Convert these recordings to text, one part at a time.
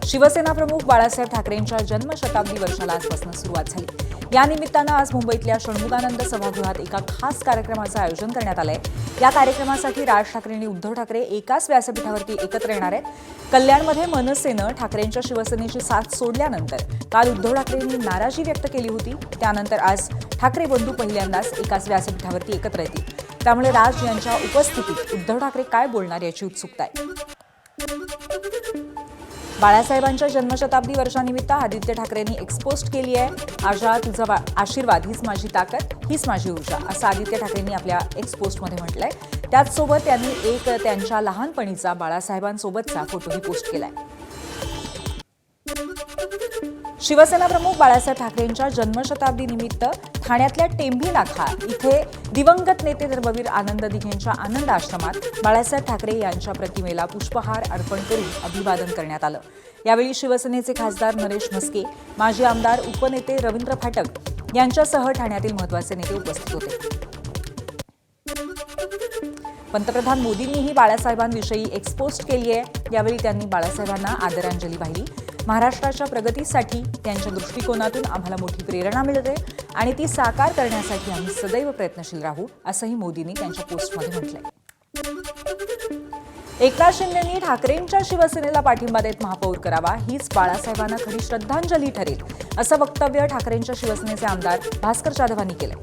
शिवसेना प्रमुख बाळासाहेब ठाकरेंच्या जन्मशताब्दी वर्षाला आजपासून सुरुवात झाली। या निमित्तानं आज मुंबईतल्या षण्मुगानंद सभागृहात एका खास कार्यक्रमाचं आयोजन करण्यात आलंय। या कार्यक्रमासाठी राज ठाकरे आणि उद्धव ठाकरे एकाच व्यासपीठावरती एकत्र येणार आहेत। कल्याणमध्ये मनसेनं ठाकरेंच्या शिवसेनेची साथ सोडल्यानंतर काल उद्धव ठाकरेंनी नाराजी व्यक्त केली होती। त्यानंतर आज ठाकरे बंधू पहिल्यांदाच एकाच व्यासपीठावरती एकत्र येतील। त्यामुळे राज यांच्या उपस्थितीत उद्धव ठाकरे काय बोलणार याची उत्सुकता आहे। बाळासाहेबांच्या जन्मशताब्दी वर्षानिमित्त आदित्य ठाकरेंनी एक्सपोस्ट केली आहे। आशा तुझा आशीर्वाद हीच माझी ताकद हीच माझी ऊर्जा असं आदित्य ठाकरेंनी आपल्या एक्सपोस्टमध्ये म्हटलंय। त्याचसोबत त्यांनी एक त्यांच्या लहानपणीचा बाळासाहेबांसोबतचा फोटोही पोस्ट केलाय। शिवसेना प्रमुख बाळासाहेब ठाकरेंच्या जन्मशताब्दी निमित्त ठाण्यातल्या टेंभी नाका इथे दिवंगत नेते धर्मवीर आनंद दिघेंच्या आनंद आश्रमात बाळासाहेब ठाकरे यांच्या प्रतिमेला पुष्पहार अर्पण करून अभिवादन करण्यात आलं। यावेळी शिवसेनेचे खासदार नरेश म्हस्के, माजी आमदार उपनेते रवींद्र फाटक यांच्यासह ठाण्यातील महत्त्वाचे नेते उपस्थित होते। पंतप्रधान मोदींनीही बाळासाहेबांविषयी एक्सपोस्ट केली आहे। यावेळी त्यांनी बाळासाहेबांना आदरांजली वाहिली। महाराष्ट्राच्या प्रगतीसाठी त्यांच्या दृष्टिकोनातून आम्हाला मोठी प्रेरणा मिळते आणि ती साकार करण्यासाठी आम्ही सदैव प्रयत्नशील राहू असंही मोदींनी त्यांच्या पोस्टमध्ये म्हटलंय। एकनाथ शिंदेंनी ठाकरेंच्या शिवसेनेला पाठिंबा देत महापौर करावा हीच बाळासाहेबांना खरी श्रद्धांजली ठरेल असं वक्तव्य ठाकरेंच्या शिवसेनेचे आमदार भास्कर जाधवांनी केलं।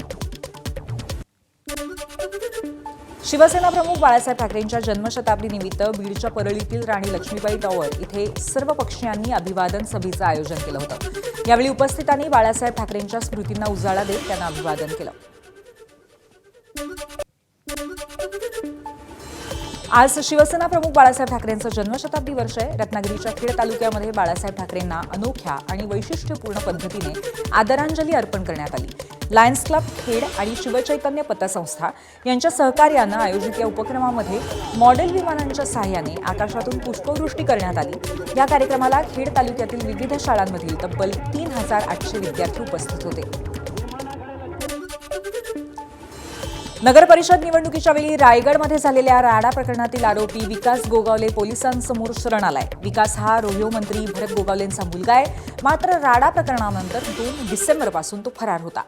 शिवसेना प्रमुख बाळासाहेब ठाकरेंच्या जन्मशताब्दी निमित्त बीडच्या परळीतील राणी लक्ष्मीबाई टॉवर इथे सर्व पक्षीयांनी अभिवादन सभेचं आयोजन केलं होतं। यावेळी उपस्थितांनी बाळासाहेब ठाकरेंच्या स्मृतींना उजाळा देत त्यांना अभिवादन केलं। आज शिवसेना प्रमुख बाळासाहेब ठाकरेंचं जन्मशताब्दी वर्ष आहे। रत्नागिरीच्या खेड तालुक्यामध्ये बाळासाहेब ठाकरेंना अनोख्या आणि वैशिष्ट्यपूर्ण पद्धतीने आदरांजली अर्पण करण्यात आली। लायन्स क्लब खेड आणि शिवचैतन्य पतसंस्था यांच्या सहकार्यानं आयोजित या उपक्रमामध्ये मॉडेल विमानांच्या सहाय्याने आकाशातून पुष्पवृष्टी करण्यात आली। या कार्यक्रमाला खेड तालुक्यातील विविध शाळांमधील तब्बल 3800 विद्यार्थी उपस्थित होते। नगर परिषद निवडणुकीच्या वेळी रायगडमध्ये झालेल्या राडा प्रकरणातील आरोपी विकास गोगावले पोलिसांसमोर शरण आलाय। विकास हा रोह्यो मंत्री भरत गोगावलेंचा मुलगा आहे। मात्र राडा प्रकरणानंतर 2 डिसेंबरपासून तो फरार होता।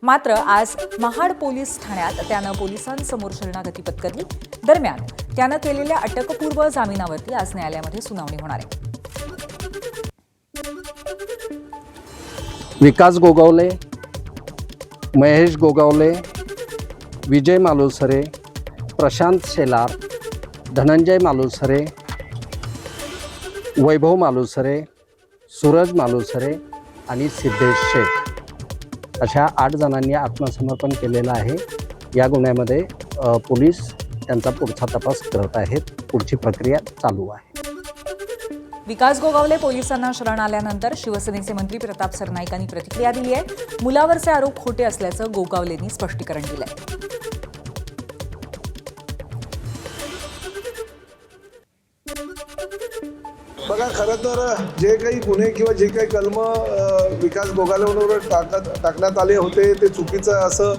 मात्र आज महाड पोलीस ठाण्यात त्यानं पोलिसांसमोर शरणागती पत्करली। दरम्यान त्यानं केलेल्या अटकपूर्व जामिनावरती आज न्यायालयामध्ये सुनावणी होणार आहे। विकास गोगावले, महेश गोगावले, विजय मालुसरे, प्रशांत शेलार, धनंजय मालुसरे, वैभव मालुसरे, सूरज मालुसरे आणि सिद्धेश शेख अशा 8 जणांनी आत्मसमर्पण केलेलं आहे। या गुन्ह्यामध्ये पोलीस त्यांचा पुढचा तपास करत आहेत। पुढची प्रक्रिया चालू आहे। विकास गोगावले पोलिसांना शरण आल्यानंतर शिवसेनेचे मंत्री प्रताप सरनाईकांनी प्रतिक्रिया दिली आहे। मुलावरचे आरोप खोटे असल्याचं गोगावलेंनी स्पष्टीकरण दिलंय। बघा, खरं तर जे काही गुन्हे किंवा जे काही कलम विकास गोगावलेवर टाकण्यात आले होते ते चुकीचं असं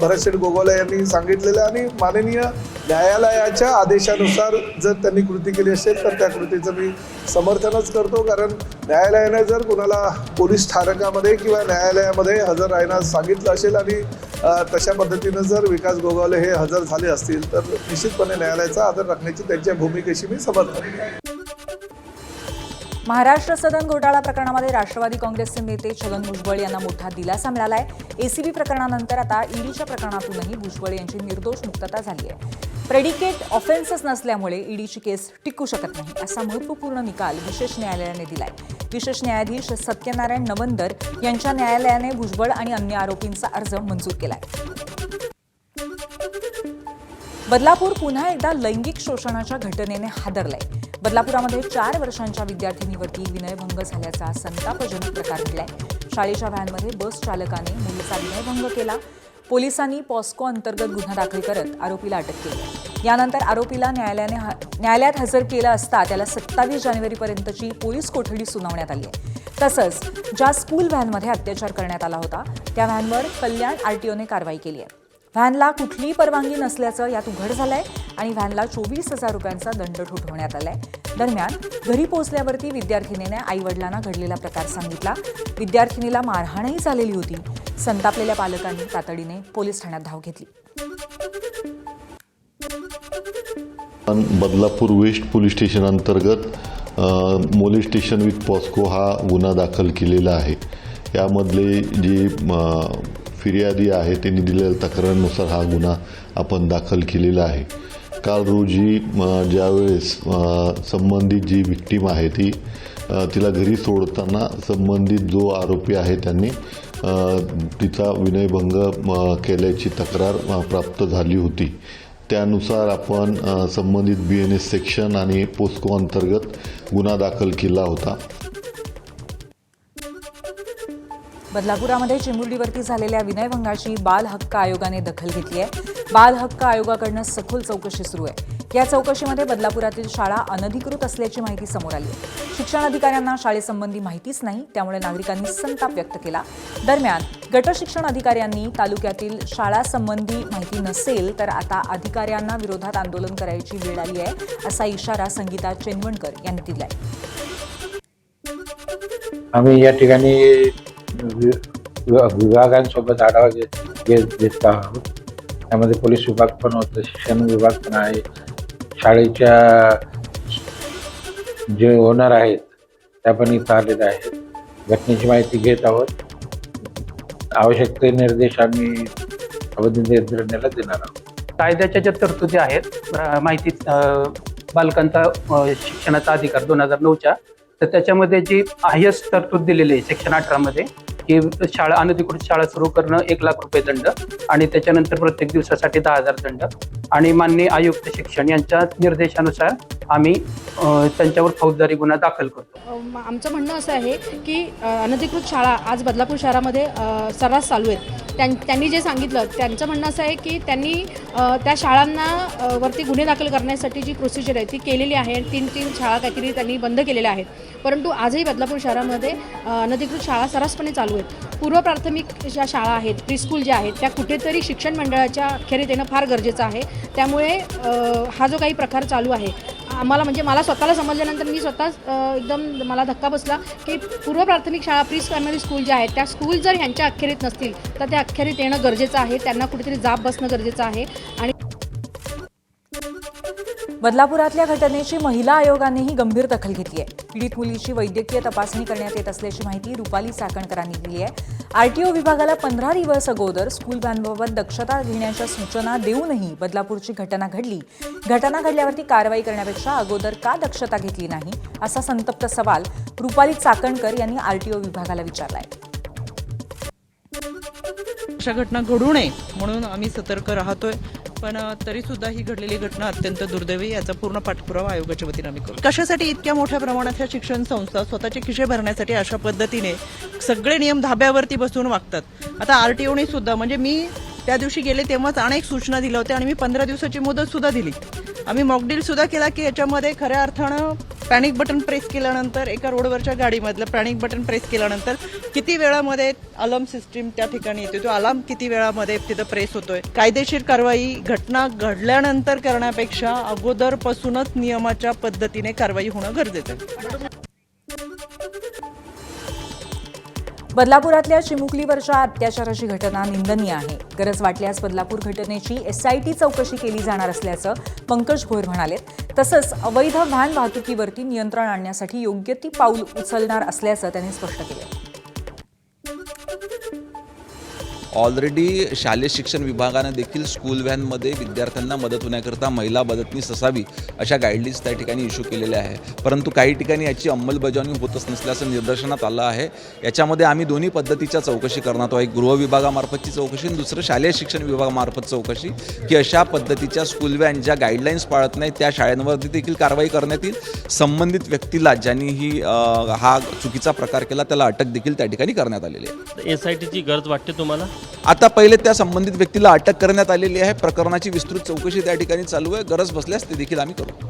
भरतशेठ गोगावले यांनी सांगितलेलं आणि माननीय न्यायालयाच्या आदेशानुसार जर त्यांनी कृती केली असेल तर त्या कृतीचं मी समर्थनच करतो। कारण न्यायालयाने जर कुणाला पोलीस स्थानकामध्ये किंवा न्यायालयामध्ये हजर राहण्यास सांगितलं असेल आणि तशा पद्धतीनं जर विकास गोगावले हे हजर झाले असतील तर निश्चितपणे न्यायालयाचा आदर राखण्याची त्यांच्या भूमिकेशी मी समर्थन करतो। महाराष्ट्र सदन घोटाळा प्रकरणामध्ये राष्ट्रवादी काँग्रेसचे नेते छगन भुजबळ यांना मोठा दिलासा मिळाला आहे। एसीबी प्रकरणानंतर आता ईडीच्या प्रकरणातूनही भुजबळ यांची निर्दोष मुक्तता झाली आहे। प्रेडिकेट ऑफेन्सेस नसल्यामुळे ईडीची केस टिकू शकत नाही असा महत्त्वपूर्ण निकाल विशेष न्यायालयाने दिलाय। विशेष न्यायाधीश सत्यनारायण नवंदर यांच्या न्यायालयाने भुजबळ आणि अन्य आरोपींचा अर्ज मंजूर केलाय। बदलापूर पुन्हा एकदा लैंगिक शोषणाच्या घटनेने हादरलंय। बदलापुरामध्ये 4 वर्षांच्या विद्यार्थिनीवरती विनयभंग झाल्याचा संतापजनक प्रकार घडलाय। शाळेच्या व्हॅनमध्ये बस चालकाने मुलीचा विनयभंग केला। पोलिसांनी पॉस्को अंतर्गत गुन्हा दाखल करत आरोपीला अटक केली। यानंतर आरोपीला न्यायालयात हजर केलं असता त्याला 27 जानेवारीपर्यंतची पोलीस कोठडी सुनावण्यात आली आहे। तसंच ज्या स्कूल व्हॅनमध्ये अत्याचार करण्यात आला होता त्या व्हॅनवर कल्याण आरटीओने कारवाई केली आहे। व्हॅनला कुठलीही परवानगी नसल्याचं यात उघड झालंय आणि व्हॅनला 24,000 रुपयांचा दंड ठोठावण्यात आलाय। दरम्यान घरी पोहोचल्यावरती विद्यार्थिनीने आईवडिलांना घडलेला प्रकार सांगितला. विद्यार्थिनीला मारहाणही झालेली होती. संतापलेल्या पालकांनी तातडीने पोलीस ठाण्यात धाव घेतली. बदलापूर वेस्ट पोलीस स्टेशन अंतर्गत मोलेस्टेशन विथ पॉस्को हा गुन्हा दाखल केलेला आहे. यामधले जे फिर्यादी आहे त्यांनी दिलेल्या तक्रारीनुसार हा गुन्हा आपण दाखल केलेला आहे. काल रोजी ज्यावेळेस संबंधित जी विक्टीम आहे तिला घरी सोडताना संबंधित जो आरोपी आहे त्यांनी तिचा विनयभंग केल्याची तक्रार प्राप्त झाली होती. त्यानुसार आपण संबंधित BNS सेक्शन आणि पोस्को अंतर्गत गुन्हा दाखल केला होता. बदलापुरामध्ये चिमुरडीवरती झालेल्या विनयभंगाची बाल हक्क आयोगाने दखल घेतली आहे. बाल हक्क आयोगाकडून सखोल चौकशी सुरू आहे. या चौकशीमध्ये बदलापुरातील शाळा अनधिकृत असल्याची माहिती समोर आली आहे. शिक्षण अधिकाऱ्यांना शाळेसंबंधी माहितीच नाही, त्यामुळे नागरिकांनी संताप व्यक्त केला. दरम्यान गट शिक्षण अधिकाऱ्यांनी तालुक्यातील शाळांसंबंधी माहिती नसेल तर आता अधिकाऱ्यांना विरोधात आंदोलन करायची वेळ आली आहे, असा इशारा संगीता चेनवणकर यांनी दिलाय. आम्ही या ठिकाणी विभागांसोबत आढावा घेत आहोत. त्यामध्ये पोलीस विभाग पण होतं, शिक्षण विभाग पण आहे, शाळेच्या जे ओनर आहेत त्या पण इथं आलेल्या आहेत. घटनेची माहिती घेत आहोत. आवश्यक ते निर्देश आम्ही संबंधित यंत्रणेला देणार आहोत. कायद्याच्या ज्या तरतुदी आहेत माहिती बालकांचा शिक्षणाचा अधिकार 2009च्या, तर त्याच्यामध्ये जी हायस्ट तरतूद दिलेली आहे सेक्शन 18 मध्ये की शाळा अनधिकृत शाळा सुरू करणं 1 लाख रुपये दंड आणि त्याच्यानंतर प्रत्येक दिवसासाठी 10,000 दंड आणि माननीय आयुक्त शिक्षण यांच्या निर्देशानुसार आम्ही त्यांच्यावर फौजदारी गुन्हा दाखल करतो. आमचं म्हणणं असं आहे की अनधिकृत शाळा आज बदलापूर शहरामध्ये सर्रास चालू आहेत. त्यांनी जे सांगितलं त्यांचं म्हणणं असं आहे की त्यांनी त्या शाळांना वरती गुन्हे दाखल करण्यासाठी जी प्रोसिजर आहे ती केलेली आहे. 3 शाळा काहीतरी त्यांनी बंद केलेल्या आहेत, परंतु आजही बदलापूर शहरामध्ये अनधिकृत शाळा सर्रासपणे चालू आहेत. पूर्व प्राथमिक ज्या शाळा आहेत, प्रीस्कूल ज्या आहेत, त्या कुठेतरी शिक्षण मंडळाच्या अखेरीत येणं फार गरजेचं आहे. त्यामुळे हा जो काही प्रकार चालू आहे आम्हाला म्हणजे मला स्वतःला समजल्यानंतर मी स्वतः एकदम मला धक्का बसला की पूर्व प्राथमिक शाळा प्री प्रायमरी स्कूल ज्या आहेत त्या स्कूल जर ह्यांच्या अखेरीत नसतील तर त्या अखेरीत येणं गरजेचं आहे. त्यांना कुठेतरी जाब बसणं गरजेचं आहे. आणि बदलापुरातल्या घटनेची महिला आयोगानेही गंभीर दखल घेतली आहे. पीडित मुलीची वैद्यकीय तपासणी करण्यात येत असल्याची माहिती रुपाली चाकणकरांनी दिली आहे. RTO विभागाला 15 दिवस अगोदर स्कूल व्हॅनबाबत दक्षता घेण्याच्या सूचना देऊनही बदलापूरची घटना घडली. घटना घडल्यावरती कारवाई करण्यापेक्षा अगोदर का दक्षता घेतली नाही, असा संतप्त सवाल रुपाली चाकणकर यांनी RTO विभागाला विचारला आहे. अशा घटना घडू नये म्हणून आम्ही सतर्क राहतोय, पण तरीसुद्धा ही घडलेली घटना अत्यंत दुर्दैवी. याचा पूर्ण पाठपुरावा आयोगाच्या वतीने आम्ही करू. कशासाठी इतक्या मोठ्या प्रमाणात ह्या शिक्षण संस्था स्वतःचे खिशे भरण्यासाठी अशा पद्धतीने सगळे नियम धाब्यावरती बसून वागतात. आता RTOने सुद्धा म्हणजे मी त्या दिवशी गेले तेव्हाच अनेक सूचना दिल्या होत्या आणि मी 15 दिवसाची मुदत सुद्धा दिली. आम्ही मॉकड्रिल सुद्धा केला की याच्यामध्ये खऱ्या अर्थानं पॅनिक बटन प्रेस केल्यानंतर एका रोडवरच्या गाडीमधलं पॅनिक बटन प्रेस केल्यानंतर किती वेळामध्ये अलार्म सिस्टीम त्या ठिकाणी येते, तो अलार्म किती वेळामध्ये तिथं प्रेस होतोय. कायदेशीर कारवाई घटना घडल्यानंतर करण्यापेक्षा अगोदरपासूनच नियमाच्या पद्धतीने कारवाई होणं गरजेचं आहे. बदलापुरातल्या चिमुकलीवरच्या अत्याचाराची घटना निंदनीय आहे. गरज वाटल्यास बदलापूर घटनेची SIT चौकशी केली जाणार असल्याचं पंकज भोयर म्हणाले. तसंच अवैध वाहन वाहतुकीवरती नियंत्रण आणण्यासाठी योग्य ती पाऊल उचलणार असल्याचं त्यांनी स्पष्ट केलं. ऑलरेडी शालेय शिक्षण विभागानं देखील स्कूल व्हॅनमध्ये विद्यार्थ्यांना मदत होण्याकरता महिला मदतनीस असावी अशा गाईडलाईन्स त्या ठिकाणी इश्यू केलेल्या आहे. परंतु काही ठिकाणी याची अंमलबजावणी होतच नसल्याचं निदर्शनात आलं आहे. याच्यामध्ये आम्ही दोन्ही पद्धतीच्या चौकशी करणार आहोत. एक गृह विभागामार्फतची चौकशी आणि दुसरं शालेय शिक्षण विभागामार्फत चौकशी की अशा पद्धतीच्या स्कूल व्हॅन ज्या गाईडलाईन्स पाळत नाहीत त्या शाळांवरती देखील कारवाई करण्यात येईल. संबंधित व्यक्तीला ज्यांनी हा चुकीचा प्रकार केला त्याला अटक देखील त्या ठिकाणी करण्यात आलेली आहे. SITची गरज वाटते तुम्हाला? आता पहिले त्या संबंधित व्यक्तीला अटक करण्यात आलेली आहे. प्रकरणाची विस्तृत चौकशी त्या ठिकाणी चालू आहे. गरज बसल्यास ते देखील आम्ही करू.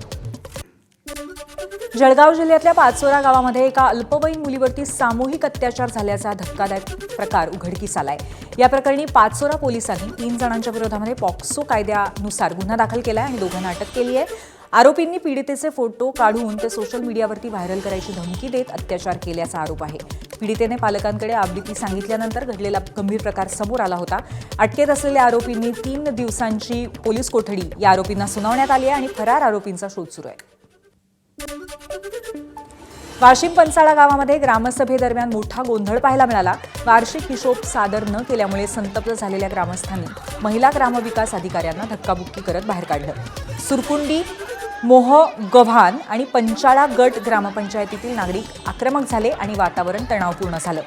जळगाव जिल्ह्यातल्या पाचोरा गावामध्ये एका अल्पवयीन मुलीवरती सामूहिक अत्याचार झाल्याचा धक्कादायक प्रकार उघडकीस आलाय. या प्रकरणी पाचोरा पोलिसांनी 3 जणांच्या विरोधामध्ये पॉक्सो कायद्यानुसार गुन्हा दाखल केलाय आणि दोघांना अटक केली आहे. आरोपींनी पीडितेचे फोटो काढून ते सोशल मीडियावरती व्हायरल करायची धमकी देत अत्याचार केल्याचा आरोप आहे. पीडितेने पालकांकडे आपली सांगितल्यानंतर घडलेला गंभीर प्रकार समोर आला होता. अटकेत असलेल्या आरोपींनी 3 दिवसांची पोलीस कोठडी या आरोपींना सुनावण्यात आली आहे आणि फरार आरोपींचा शोध सुरू आहे. वाशिम पंचाळा गावामध्ये ग्रामसभेदरम्यान मोठा गोंधळ पाहायला मिळाला. वार्षिक हिशोब सादर न केल्यामुळे संतप्त झालेल्या ग्रामस्थांनी महिला ग्रामविकास अधिकाऱ्यांना धक्काबुक्की करत बाहेर काढलं. सुरकुंडी, मोहगव्हाण आणि पंचाळा गट ग्रामपंचायतीतील नागरिक आक्रमक झाले आणि वातावरण तणावपूर्ण झालं.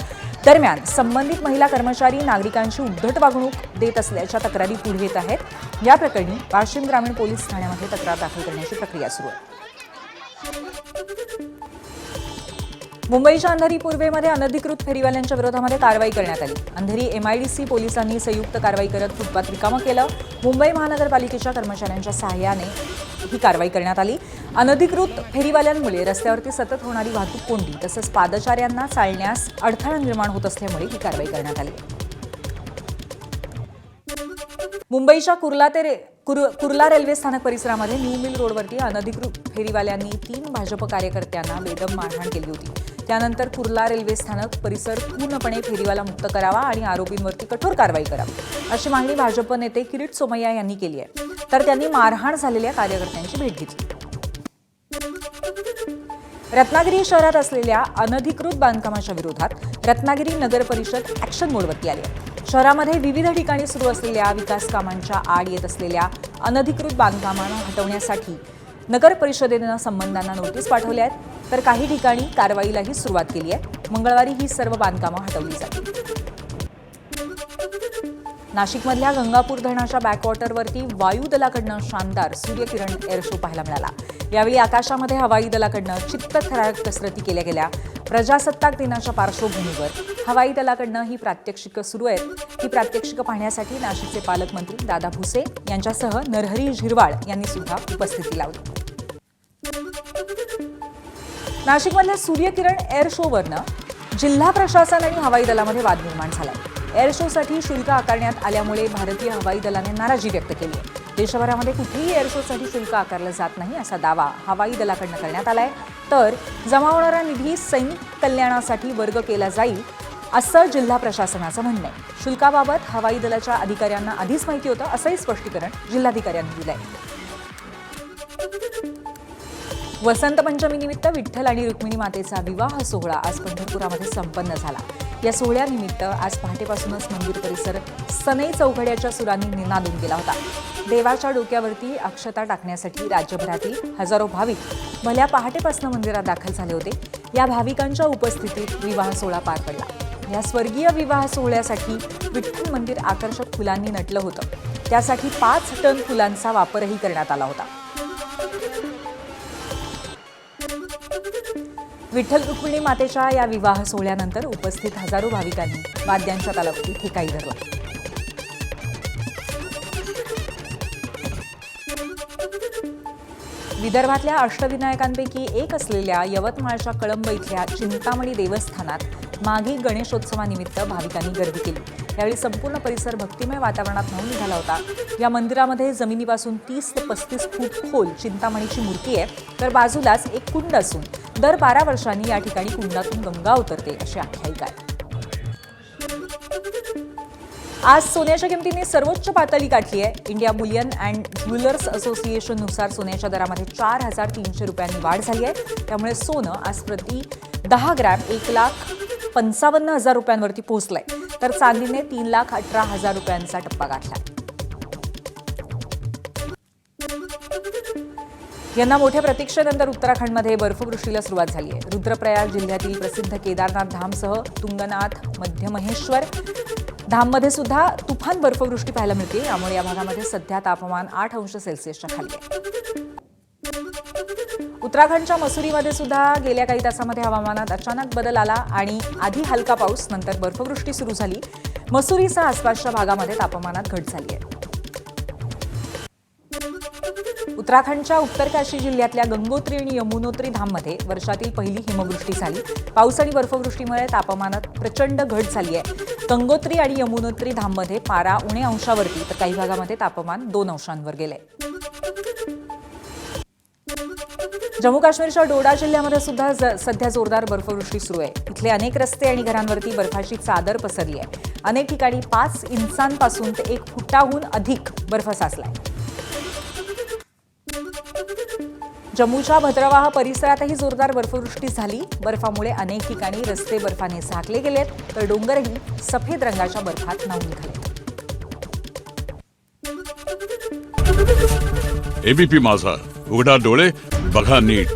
दरम्यान संबंधित महिला कर्मचारी नागरिकांची उद्धट वागणूक देत असल्याच्या तक्रारी पुढे येत आहेत. या प्रकरणी वाशिम ग्रामीण पोलीस ठाण्यामध्ये तक्रार दाखल करण्याची प्रक्रिया सुरू आहे. मुंबईच्या अंधेरी पूर्वेमध्ये अनधिकृत फेरीवाल्यांच्या विरोधामध्ये कारवाई करण्यात आली. अंधेरी MIDC पोलिसांनी संयुक्त कारवाई करत फुटपाथ रिकामं केलं. मुंबई महानगरपालिकेच्या कर्मचाऱ्यांच्या सहाय्याने ही कारवाई करण्यात आली. अनधिकृत फेरीवाल्यांमुळे रस्त्यावरती सतत होणारी वाहतूक कोंडी तसंच पादचाऱ्यांना चालण्यास अडथळा निर्माण होत असल्यामुळे ही कारवाई करण्यात आली. मुंबईच्या कुर्ला रेल्वे स्थानक परिसरामध्ये न्यू मिल रोडवरती अनधिकृत फेरीवाल्यांनी 3 भाजप कार्यकर्त्यांना बेदम मारहाण केली होती. त्यानंतर कुर्ला रेल्वे स्थानक परिसर पूर्णपणे फेरीवाला मुक्त करावा आणि आरोपींवरती कठोर कारवाई करावी अशी मागणी भाजप नेते किरीट सोमय्या यांनी केली आहे. तर त्यांनी मारहाण झालेल्या कार्यकर्त्यांची भेट घेतली. रत्नागिरी शहरात असलेल्या अनधिकृत बांधकामाच्या विरोधात रत्नागिरी नगर परिषद ॲक्शन मोडवरती आली आहे. शहरामध्ये विविध ठिकाणी सुरू असलेल्या विकास कामांच्या आड येत असलेल्या अनधिकृत बांधकामांना हटवण्यासाठी नगर परिषदेनं संबंधांना नोटीस पाठवल्या आहेत. तर काही ठिकाणी कारवाईलाही सुरुवात केली आहे. मंगळवारी ही सर्व बांधकामं हटवली जातील. नाशिकमधल्या गंगापूर धरणाच्या बॅकवॉटरवरती वायुदलाकडनं शानदार सूर्यकिरण एअर शो पाहायला मिळाला. यावेळी आकाशामध्ये हवाई दलाकडनं चित्तथरारक कसरती केल्या गेल्या. प्रजासत्ताक दिनाच्या पार्श्वभूमीवर हवाई दलाकडनं ही प्रात्यक्षिकं सुरू आहेत. ही प्रात्यक्षिकं पाहण्यासाठी नाशिकचे पालकमंत्री दादा भुसे यांच्यासह नरहरी झिरवाळ यांनी सुद्धा उपस्थिती लावली. नाशिकमधल्या सूर्यकिरण एअर शोवरनं जिल्हा प्रशासन आणि हवाई दलामध्ये वाद निर्माण झाला. एअर शोसाठी शुल्क आकारण्यात आल्यामुळे भारतीय हवाई दलाने नाराजी व्यक्त केली आहे. देशभरामध्ये कुठेही एअर शोसाठी शुल्क आकारलं जात नाही असा दावा हवाई दलाकडनं करण्यात आला आहे. तर जमा होणारा निधी सैनिक कल्याणासाठी वर्ग केला जाईल असं जिल्हा प्रशासनाचं म्हणणं आहे. शुल्काबाबत हवाई दलाच्या अधिकाऱ्यांना आधीच माहिती होतं असंही स्पष्टीकरण जिल्हाधिकाऱ्यांनी दिलं आहे. वसंत पंचमीनिमित्त विठ्ठल आणि रुक्मिणी मातेचा विवाह सोहळा आज पंढरपुरामध्ये संपन्न झाला. या सोहळ्यानिमित्त आज पहाटेपासूनच मंदिर परिसर सनई चौघड्याच्या सुरांनी निनादून गेला होता. देवाच्या डोक्यावरती अक्षता टाकण्यासाठी राज्यभरातील हजारो भाविक भल्या पहाटेपासून मंदिरात दाखल झाले होते. या भाविकांच्या उपस्थितीत विवाह सोहळा पार पडला. या स्वर्गीय विवाह सोहळ्यासाठी विठ्ठल मंदिर आकर्षक फुलांनी नटलं होतं. त्यासाठी 5 टन फुलांचा वापरही करण्यात आला होता. विठ्ठल रुक्मिणी मातेच्या या विवाह सोहळ्यानंतर उपस्थित हजारो भाविकांनी वाद्यांच्या तालावरती ठेकाही धरला. विदर्भातल्या अष्टविनायकांपैकी एक असलेल्या यवतमाळच्या कळंब इथल्या चिंतामणी देवस्थानात माघी गणेशोत्सवानिमित्त भाविकांनी गर्दी केली. यावेळी संपूर्ण परिसर भक्तिमय वातावरणात न्हाऊन निघाला होता. या मंदिरामध्ये जमिनीपासून 30 ते 35 फूट खोल चिंतामणीची मूर्ती आहे. तर बाजूलाच एक कुंड असून दर 12 वर्षांनी या ठिकाणी कुंडातून गंगा उतरते अशी आख्यायिका आहे. आज सोन्याच्या किमतीने सर्वोच्च पातळी गाठली आहे. इंडिया बुलियन अँड ज्वेलर्स असोसिएशननुसार सोन्याच्या दरामध्ये 4,300 रुपयांनी वाढ झाली आहे. त्यामुळे सोनं आज प्रति 10 ग्रॅम 1,55,000 रुपयांवरती पोहोचलंय. तर चांदीने 3,18,000 रुपयांचा टप्पा गाठला. यंदा मोठ्या प्रतीक्षेनंतर उत्तराखंडमध्ये बर्फवृष्टीला सुरुवात झाली आहे. रुद्रप्रयाग जिल्ह्यातील प्रसिद्ध केदारनाथ धामसह तुंगनाथ, मध्यमहेश्वर धाममध्ये सुद्धा तुफान बर्फवृष्टी पाहायला मिळते. यामुळे या भागामध्ये सध्या तापमान 8 अंश सेल्सिअसच्या खाली आहे. उत्तराखंडच्या मसुरीमध्ये सुद्धा गेल्या काही तासामध्ये हवामानात अचानक बदल आला आणि आधी हलका पाऊस नंतर बर्फवृष्टी सुरू झाली. मसुरीसह आसपासच्या भागामध्ये तापमानात घट झाली आहे. उत्तराखंडच्या उत्तरकाशी जिल्ह्यातल्या गंगोत्री आणि यमुनोत्री धाममध्ये वर्षातील पहिली हिमवृष्टी झाली. पाऊस आणि बर्फवृष्टीमुळे तापमानात प्रचंड घट झाली आहे. गंगोत्री आणि यमुनोत्री धाममध्ये पारा उणे अंशावरती तर काही भागामध्ये तापमान 2 अंशांवर गेलंय. जम्मू काश्मीरच्या डोडा जिल्ह्यामध्ये सुद्धा सध्या जोरदार बर्फवृष्टी सुरू आहे. इथले अनेक रस्ते आणि घरांवरती बर्फाची चादर पसरली आहे. अनेक ठिकाणी 5 इंचांपासून ते 1 फुटाहून अधिक बर्फ साचलाय. जम्मूच्या भद्रवाह परिसरातही जोरदार बर्फवृष्टी झाली. बर्फामुळे अनेक ठिकाणी रस्ते बर्फाने झाकले गेलेत, तर डोंगरही सफेद रंगाच्या बर्फात न्हाऊन निघालेत. एबीपी माझा, उघडा डोळे बघा नीट.